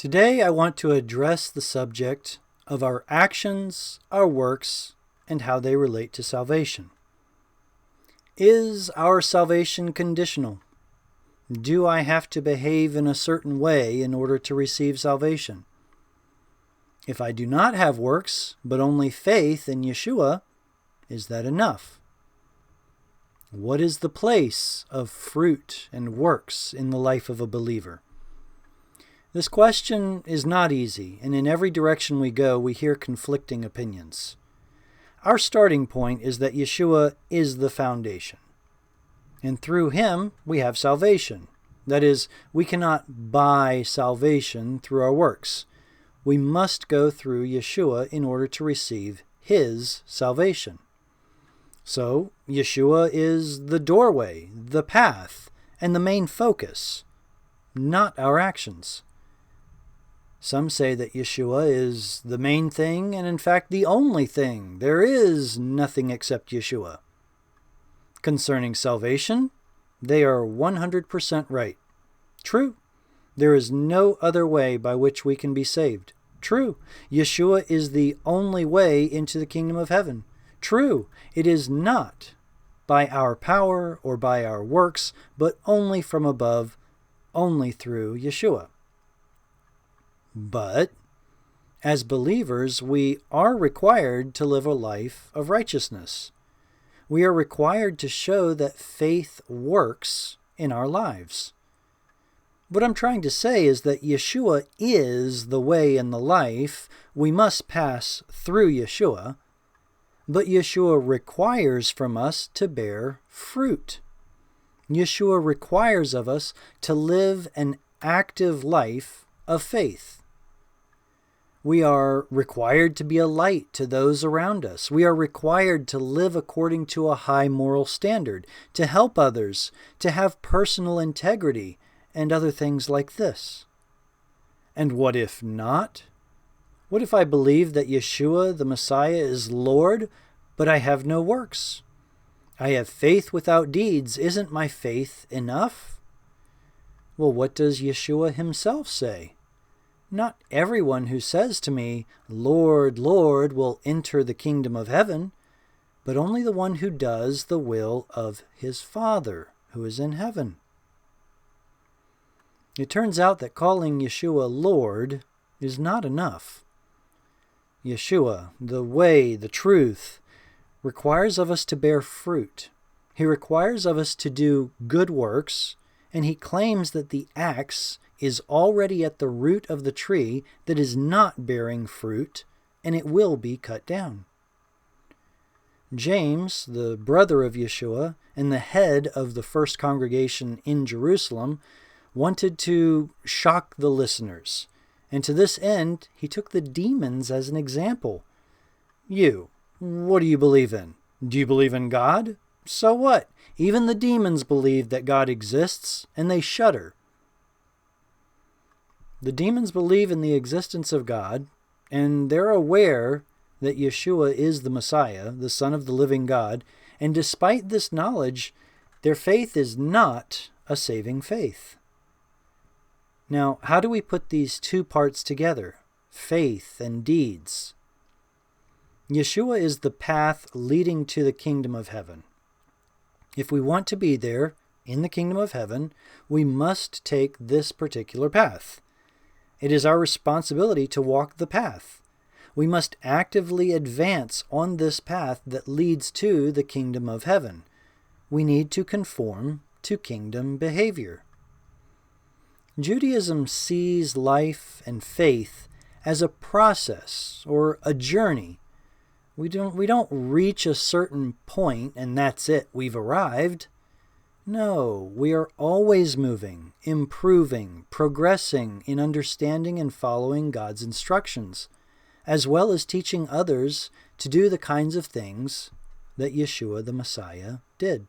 Today I want to address the subject of our actions, our works, and how they relate to salvation. Is our salvation conditional? Do I have to behave in a certain way in order to receive salvation? If I do not have works, but only faith in Yeshua, is that enough? What is the place of fruit and works in the life of a believer? This question is not easy, and in every direction we go, we hear conflicting opinions. Our starting point is that Yeshua is the foundation, and through him we have salvation. That is, we cannot buy salvation through our works. We must go through Yeshua in order to receive his salvation. So, Yeshua is the doorway, the path, and the main focus, not our actions. Some say that Yeshua is the main thing, and in fact the only thing. There is nothing except Yeshua. Concerning salvation, they are 100% right. True. There is no other way by which we can be saved. True. Yeshua is the only way into the kingdom of heaven. True. It is not by our power or by our works, but only from above, only through Yeshua. But, as believers, we are required to live a life of righteousness. We are required to show that faith works in our lives. What I'm trying to say is that Yeshua is the way and the life. We must pass through Yeshua, but Yeshua requires from us to bear fruit. Yeshua requires of us to live an active life of faith. We are required to be a light to those around us. We are required to live according to a high moral standard, to help others, to have personal integrity, and other things like this. And what if not? What if I believe that Yeshua, the Messiah, is Lord, but I have no works? I have faith without deeds. Isn't my faith enough? Well, what does Yeshua himself say? Not everyone who says to me, Lord, Lord, will enter the kingdom of heaven, but only the one who does the will of his Father who is in heaven. It turns out that calling Yeshua Lord is not enough. Yeshua, the way, the truth, requires of us to bear fruit. He requires of us to do good works, and he claims that the axe is already at the root of the tree that is not bearing fruit, and it will be cut down. James, the brother of Yeshua and the head of the first congregation in Jerusalem, wanted to shock the listeners, and to this end he took the demons as an example. You, what do you believe in? Do you believe in God? So what? Even the demons believe that God exists, and they shudder. The demons believe in the existence of God, and they're aware that Yeshua is the Messiah, the Son of the living God, and despite this knowledge, their faith is not a saving faith. Now, how do we put these two parts together, faith and deeds? Yeshua is the path leading to the kingdom of heaven. If we want to be there in the kingdom of heaven, we must take this particular path. It is our responsibility to walk the path. We must actively advance on this path that leads to the kingdom of heaven. We need to conform to kingdom behavior. Judaism sees life and faith as a process or a journey. We don't reach a certain point and that's it, we've arrived. No, we are always moving, improving, progressing in understanding and following God's instructions, as well as teaching others to do the kinds of things that Yeshua the Messiah did.